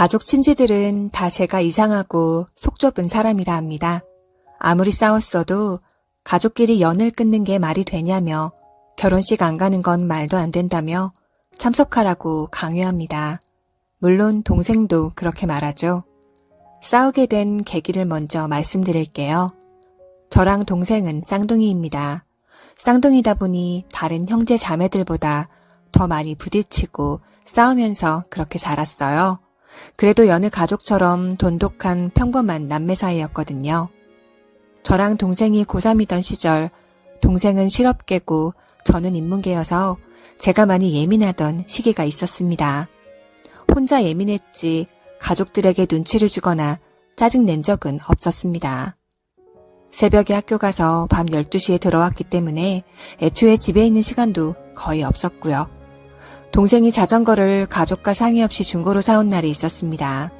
가족 친지들은 다 제가 이상하고 속 좁은 사람이라 합니다. 아무리 싸웠어도 가족끼리 연을 끊는 게 말이 되냐며 결혼식 안 가는 건 말도 안 된다며 참석하라고 강요합니다. 물론 동생도 그렇게 말하죠. 싸우게 된 계기를 먼저 말씀드릴게요. 저랑 동생은 쌍둥이입니다. 쌍둥이다 보니 다른 형제 자매들보다 더 많이 부딪히고 싸우면서 그렇게 자랐어요. 그래도 여느 가족처럼 돈독한 평범한 남매 사이였거든요. 저랑 동생이 고3이던 시절 동생은 실업계고 저는 인문계여서 제가 많이 예민하던 시기가 있었습니다. 혼자 예민했지 가족들에게 눈치를 주거나 짜증낸 적은 없었습니다. 새벽에 학교 가서 밤 12시에 들어왔기 때문에 애초에 집에 있는 시간도 거의 없었고요. 동생이 자전거를 가족과 상의 없이 중고로 사온 날이 있었습니다.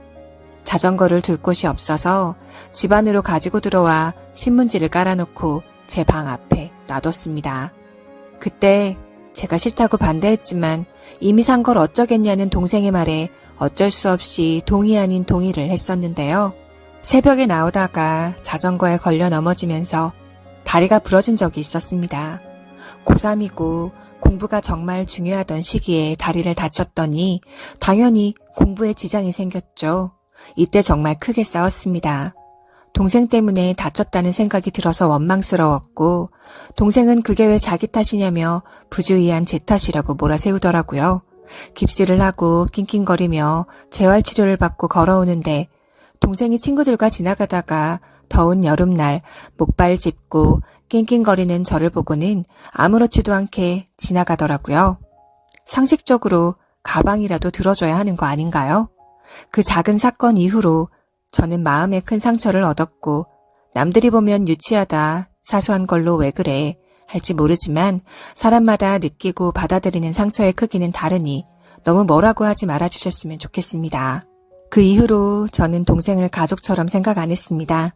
자전거를 둘 곳이 없어서 집 안으로 가지고 들어와 신문지를 깔아놓고 제 방 앞에 놔뒀습니다. 그때 제가 싫다고 반대했지만 이미 산 걸 어쩌겠냐는 동생의 말에 어쩔 수 없이 동의 아닌 동의를 했었는데요. 새벽에 나오다가 자전거에 걸려 넘어지면서 다리가 부러진 적이 있었습니다. 고3이고 공부가 정말 중요하던 시기에 다리를 다쳤더니 당연히 공부에 지장이 생겼죠. 이때 정말 크게 싸웠습니다. 동생 때문에 다쳤다는 생각이 들어서 원망스러웠고 동생은 그게 왜 자기 탓이냐며 부주의한 제 탓이라고 몰아세우더라고요. 깁스를 하고 낑낑거리며 재활치료를 받고 걸어오는데 동생이 친구들과 지나가다가 더운 여름날 목발 짚고 낑낑거리는 저를 보고는 아무렇지도 않게 지나가더라고요. 상식적으로 가방이라도 들어줘야 하는 거 아닌가요? 그 작은 사건 이후로 저는 마음에 큰 상처를 얻었고 남들이 보면 유치하다, 사소한 걸로 왜 그래 할지 모르지만 사람마다 느끼고 받아들이는 상처의 크기는 다르니 너무 뭐라고 하지 말아주셨으면 좋겠습니다. 그 이후로 저는 동생을 가족처럼 생각 안 했습니다.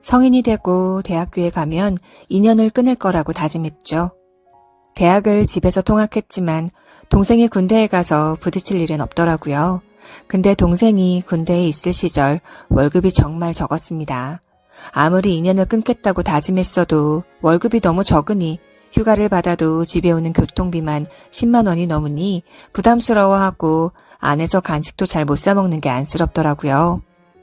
성인이 되고 대학교에 가면 인연을 끊을 거라고 다짐했죠. 대학을 집에서 통학했지만 동생이 군대에 가서 부딪힐 일은 없더라고요. 근데 동생이 군대에 있을 시절 월급이 정말 적었습니다. 아무리 인연을 끊겠다고 다짐했어도 월급이 너무 적으니 휴가를 받아도 집에 오는 교통비만 10만 원이 넘으니 부담스러워하고 안에서 간식도 잘 못 사 먹는 게 안쓰럽더라고요.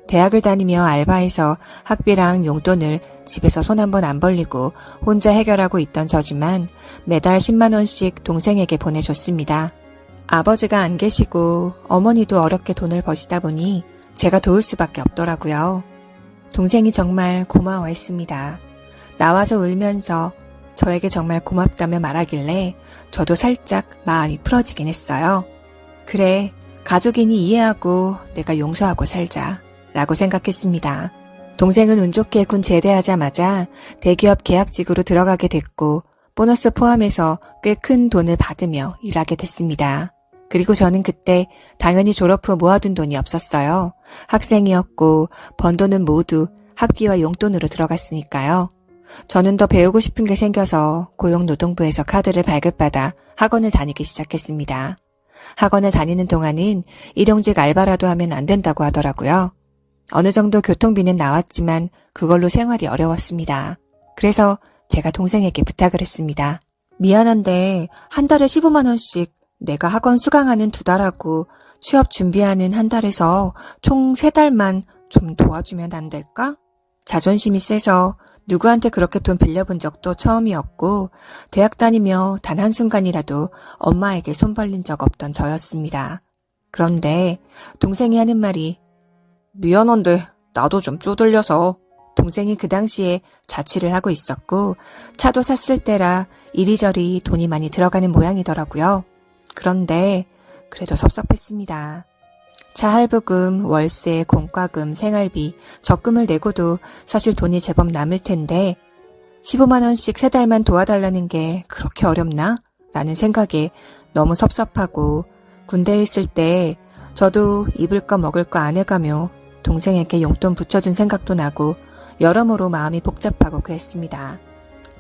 대학을 다니며 알바해서 학비랑 용돈을 집에서 손 한 번 안 벌리고 혼자 해결하고 있던 저지만 매달 10만 원씩 동생에게 보내줬습니다. 아버지가 안 계시고 어머니도 어렵게 돈을 버시다 보니 제가 도울 수밖에 없더라고요. 동생이 정말 고마워했습니다. 나와서 울면서 저에게 정말 고맙다며 말하길래 저도 살짝 마음이 풀어지긴 했어요. 그래, 가족이니 이해하고 내가 용서하고 살자 라고 생각했습니다. 동생은 운 좋게 군 제대하자마자 대기업 계약직으로 들어가게 됐고 보너스 포함해서 꽤 큰 돈을 받으며 일하게 됐습니다. 그리고 저는 그때 당연히 졸업 후 모아둔 돈이 없었어요. 학생이었고 번 돈은 모두 학비와 용돈으로 들어갔으니까요. 저는 더 배우고 싶은 게 생겨서 고용노동부에서 카드를 발급받아 학원을 다니기 시작했습니다. 학원을 다니는 동안은 일용직 알바라도 하면 안 된다고 하더라고요. 어느 정도 교통비는 나왔지만 그걸로 생활이 어려웠습니다. 그래서 제가 동생에게 부탁을 했습니다. 미안한데 한 달에 15만 원씩 내가 학원 수강하는 2달하고 취업 준비하는 한 달에서 총 3달만 좀 도와주면 안 될까? 자존심이 세서 누구한테 그렇게 돈 빌려본 적도 처음이었고 대학 다니며 단 한순간이라도 엄마에게 손 벌린 적 없던 저였습니다. 그런데 동생이 하는 말이 미안한데 나도 좀 쪼들려서. 동생이 그 당시에 자취를 하고 있었고 차도 샀을 때라 이리저리 돈이 많이 들어가는 모양이더라고요. 그런데 그래도 섭섭했습니다. 차 할부금, 월세, 공과금, 생활비, 적금을 내고도 사실 돈이 제법 남을 텐데 15만 원씩 3달만 도와달라는 게 그렇게 어렵나? 라는 생각에 너무 섭섭하고 군대에 있을 때 저도 입을 거 먹을 거 안 해가며 동생에게 용돈 붙여준 생각도 나고 여러모로 마음이 복잡하고 그랬습니다.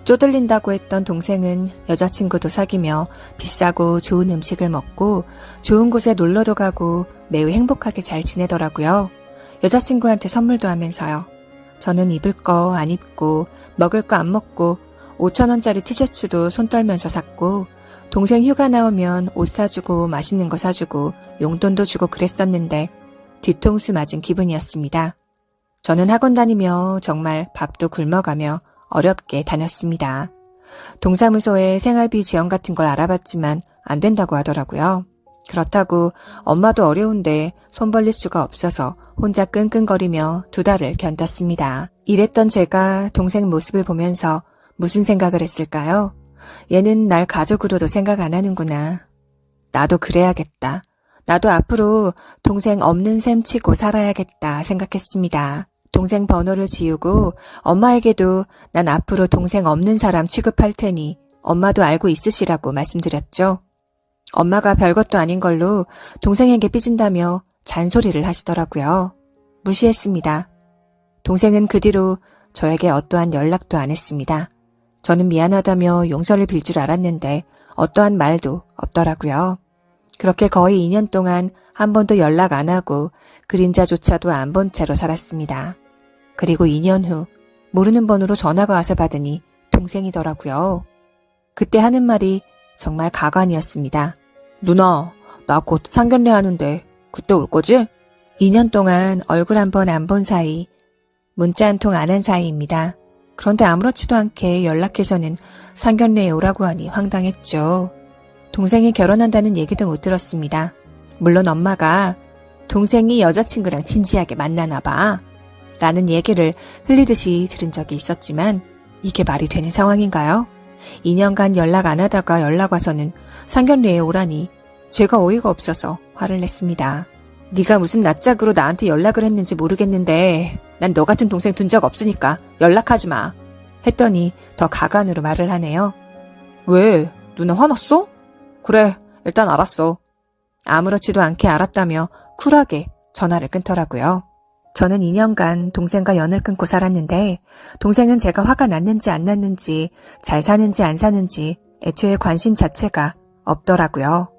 쪼들린다고 했던 동생은 여자친구도 사귀며 비싸고 좋은 음식을 먹고 좋은 곳에 놀러도 가고 매우 행복하게 잘 지내더라고요. 여자친구한테 선물도 하면서요. 저는 입을 거 안 입고 먹을 거 안 먹고 5,000원짜리 티셔츠도 손 떨면서 샀고 동생 휴가 나오면 옷 사주고 맛있는 거 사주고 용돈도 주고 그랬었는데 뒤통수 맞은 기분이었습니다. 저는 학원 다니며 정말 밥도 굶어가며 어렵게 다녔습니다. 동사무소에 생활비 지원 같은 걸 알아봤지만 안 된다고 하더라고요. 그렇다고 엄마도 어려운데 손 벌릴 수가 없어서 혼자 끙끙거리며 2달을 견뎠습니다. 이랬던 제가 동생 모습을 보면서 무슨 생각을 했을까요? 얘는 날 가족으로도 생각 안 하는구나. 나도 그래야겠다. 나도 앞으로 동생 없는 셈 치고 살아야겠다 생각했습니다. 동생 번호를 지우고 엄마에게도 난 앞으로 동생 없는 사람 취급할 테니 엄마도 알고 있으시라고 말씀드렸죠. 엄마가 별것도 아닌 걸로 동생에게 삐진다며 잔소리를 하시더라고요. 무시했습니다. 동생은 그 뒤로 저에게 어떠한 연락도 안 했습니다. 저는 미안하다며 용서를 빌 줄 알았는데 어떠한 말도 없더라고요. 그렇게 거의 2년 동안 한 번도 연락 안 하고 그림자조차도 안 본 채로 살았습니다. 그리고 2년 후 모르는 번호로 전화가 와서 받으니 동생이더라고요. 그때 하는 말이 정말 가관이었습니다. 누나, 나 곧 상견례 하는데 그때 올 거지? 2년 동안 얼굴 한 번 안 본 사이, 문자 한 통 안 한 사이입니다. 그런데 아무렇지도 않게 연락해서는 상견례에 오라고 하니 황당했죠. 동생이 결혼한다는 얘기도 못 들었습니다. 물론 엄마가 동생이 여자친구랑 진지하게 만나나 봐 라는 얘기를 흘리듯이 들은 적이 있었지만 이게 말이 되는 상황인가요? 2년간 연락 안 하다가 연락 와서는 상견례에 오라니 제가 어이가 없어서 화를 냈습니다. 네가 무슨 낯짝으로 나한테 연락을 했는지 모르겠는데 난 너 같은 동생 둔 적 없으니까 연락하지 마 했더니 더 가관으로 말을 하네요. 왜? 누나 화났어? 그래, 일단 알았어. 아무렇지도 않게 알았다며 쿨하게 전화를 끊더라고요. 저는 2년간 동생과 연을 끊고 살았는데 동생은 제가 화가 났는지 안 났는지 잘 사는지 안 사는지 애초에 관심 자체가 없더라고요.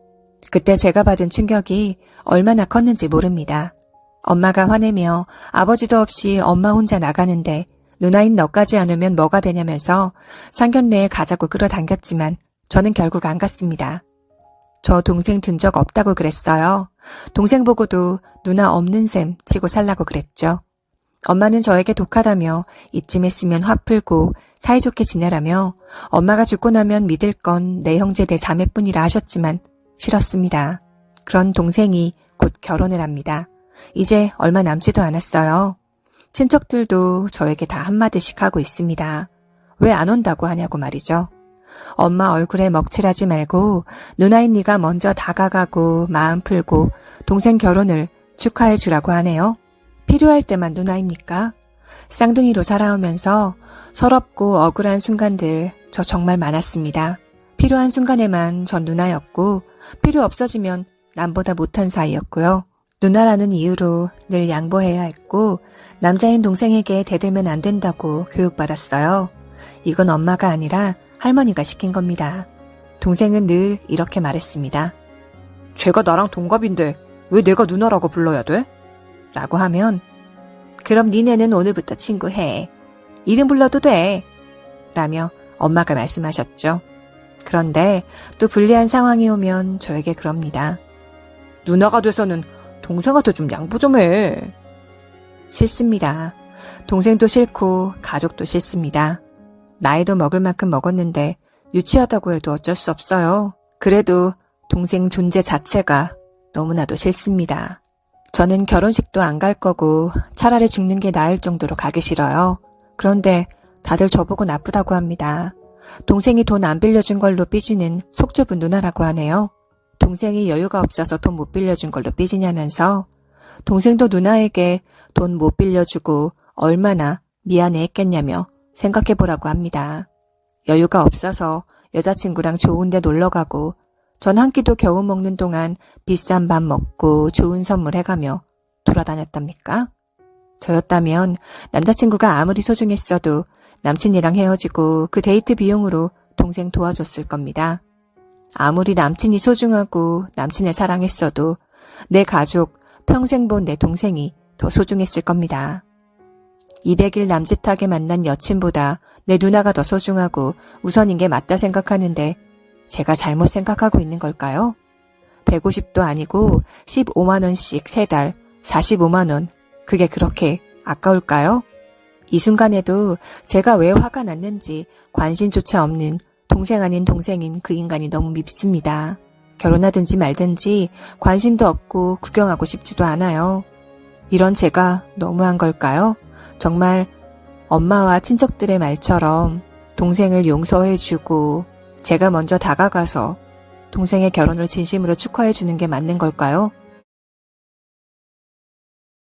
그때 제가 받은 충격이 얼마나 컸는지 모릅니다. 엄마가 화내며 아버지도 없이 엄마 혼자 나가는데 누나인 너까지 안 오면 뭐가 되냐면서 상견례에 가자고 끌어당겼지만 저는 결국 안 갔습니다. 저 동생 둔 적 없다고 그랬어요. 동생 보고도 누나 없는 셈 치고 살라고 그랬죠. 엄마는 저에게 독하다며 이쯤 했으면 화 풀고 사이좋게 지내라며 엄마가 죽고 나면 믿을 건 내 형제 내 자매뿐이라 하셨지만 싫었습니다. 그런 동생이 곧 결혼을 합니다. 이제 얼마 남지도 않았어요. 친척들도 저에게 다 한마디씩 하고 있습니다. 왜 안 온다고 하냐고 말이죠. 엄마 얼굴에 먹칠하지 말고 누나인 네가 먼저 다가가고 마음 풀고 동생 결혼을 축하해 주라고 하네요. 필요할 때만 누나입니까? 쌍둥이로 살아오면서 서럽고 억울한 순간들 저 정말 많았습니다. 필요한 순간에만 전 누나였고 필요 없어지면 남보다 못한 사이였고요. 누나라는 이유로 늘 양보해야 했고 남자인 동생에게 대들면 안 된다고 교육받았어요. 이건 엄마가 아니라 할머니가 시킨 겁니다. 동생은 늘 이렇게 말했습니다. 쟤가 나랑 동갑인데 왜 내가 누나라고 불러야 돼? 라고 하면 그럼 니네는 오늘부터 친구해. 이름 불러도 돼. 라며 엄마가 말씀하셨죠. 그런데 또 불리한 상황이 오면 저에게 그럽니다. 누나가 돼서는 동생한테 좀 양보 좀 해. 싫습니다. 동생도 싫고 가족도 싫습니다. 나이도 먹을 만큼 먹었는데 유치하다고 해도 어쩔 수 없어요. 그래도 동생 존재 자체가 너무나도 싫습니다. 저는 결혼식도 안 갈 거고 차라리 죽는 게 나을 정도로 가기 싫어요. 그런데 다들 저보고 나쁘다고 합니다. 동생이 돈 안 빌려준 걸로 삐지는 속 좁은 누나라고 하네요. 동생이 여유가 없어서 돈 못 빌려준 걸로 삐지냐면서 동생도 누나에게 돈 못 빌려주고 얼마나 미안해했겠냐며 생각해보라고 합니다. 여유가 없어서 여자친구랑 좋은 데 놀러가고 전 한 끼도 겨우 먹는 동안 비싼 밥 먹고 좋은 선물 해가며 돌아다녔답니까? 저였다면 남자친구가 아무리 소중했어도 남친이랑 헤어지고 그 데이트 비용으로 동생 도와줬을 겁니다. 아무리 남친이 소중하고 남친을 사랑했어도 내 가족, 평생 본 내 동생이 더 소중했을 겁니다. 200일 남짓하게 만난 여친보다 내 누나가 더 소중하고 우선인 게 맞다 생각하는데 제가 잘못 생각하고 있는 걸까요? 150도 아니고 15만원씩 3달 45만원, 그게 그렇게 아까울까요? 이 순간에도 제가 왜 화가 났는지 관심조차 없는 동생 아닌 동생인 그 인간이 너무 밉습니다. 결혼하든지 말든지 관심도 없고 구경하고 싶지도 않아요. 이런 제가 너무한 걸까요? 정말 엄마와 친척들의 말처럼 동생을 용서해주고 제가 먼저 다가가서 동생의 결혼을 진심으로 축하해주는 게 맞는 걸까요?